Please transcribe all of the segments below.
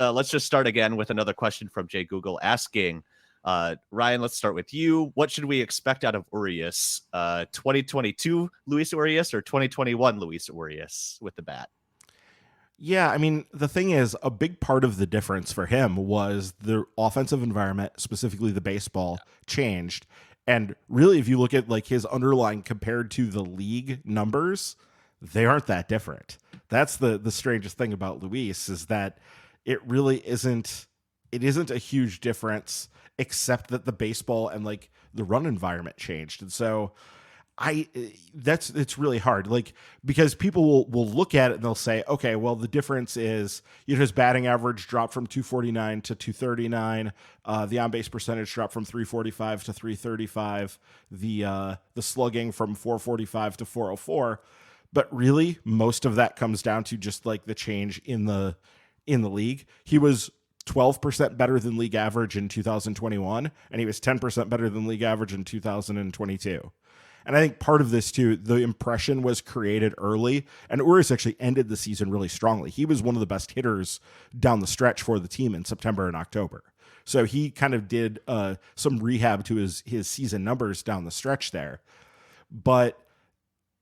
let's just start again with another question from Jay Google asking, Ryan, let's start with you. What should we expect out of Urias? 2022 Luis Urias or 2021 Luis Urias with the bat? Yeah, I mean, the thing is, a big part of the difference for him was the offensive environment, specifically the baseball, changed. And really, if you look at like his underlying compared to the league numbers, they aren't that different. That's the strangest thing about Luis is that it really isn't. It isn't a huge difference, except that the baseball and like the run environment changed. And so it's really hard, like, because people will look at it and they'll say, okay, well, the difference is, his batting average dropped from 249 to 239, the on base percentage dropped from 345 to 335, the slugging from 445 to 404. But really, most of that comes down to just like the change in the league. He was 12% better than league average in 2021, and he was 10% better than league average in 2022. And I think part of this, too, the impression was created early, and Urias actually ended the season really strongly. He was one of the best hitters down the stretch for the team in September and October. So he kind of did some rehab to his season numbers down the stretch there. But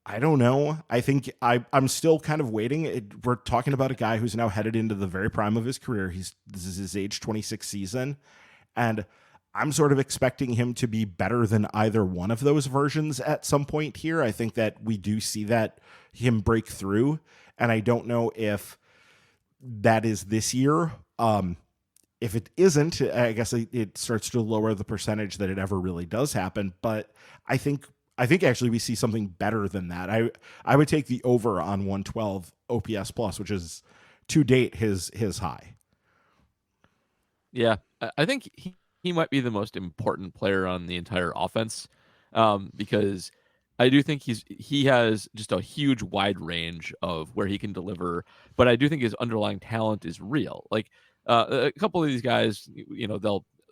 I don't know. I think I'm still kind of waiting. We're talking about a guy who's now headed into the very prime of his career. This is his age 26 season, and I'm sort of expecting him to be better than either one of those versions at some point here. I think that we do see that him break through, and I don't know if that is this year. If it isn't, I guess it starts to lower the percentage that it ever really does happen. But I think actually we see something better than that. I would take the over on 112 OPS plus, which is to date his high. Yeah, I think he might be the most important player on the entire offense, because I do think he has just a huge wide range of where he can deliver, but I do think his underlying talent is real. Like a couple of these guys,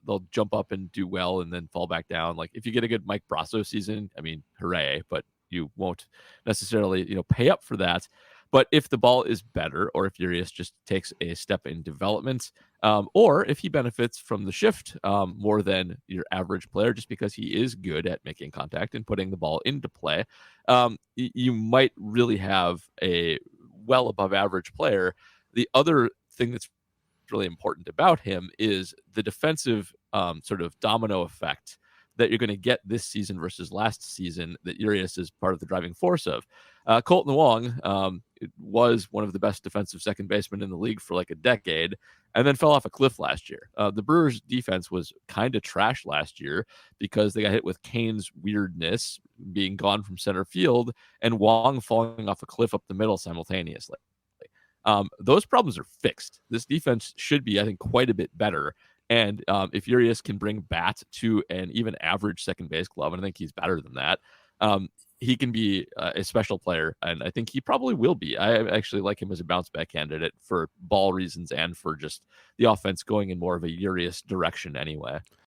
they'll jump up and do well and then fall back down. Like if you get a good Mike Brasso season, I mean, hooray, but you won't necessarily, pay up for that. But if the ball is better, or if Urias just takes a step in development, or if he benefits from the shift more than your average player, just because he is good at making contact and putting the ball into play, you might really have a well above average player. The other thing that's really important about him is the defensive sort of domino effect that you're going to get this season versus last season that Urias is part of the driving force of. Colton Wong was one of the best defensive second basemen in the league for like a decade and then fell off a cliff last year. The Brewers defense was kind of trash last year because they got hit with Kane's weirdness being gone from center field and Wong falling off a cliff up the middle simultaneously. Those problems are fixed. This defense should be, I think, quite a bit better. And if Urias can bring bat to an even average second base glove, and I think he's better than that, he can be a special player, and I think he probably will be. I actually like him as a bounce back candidate for ball reasons and for just the offense going in more of a Urias direction anyway.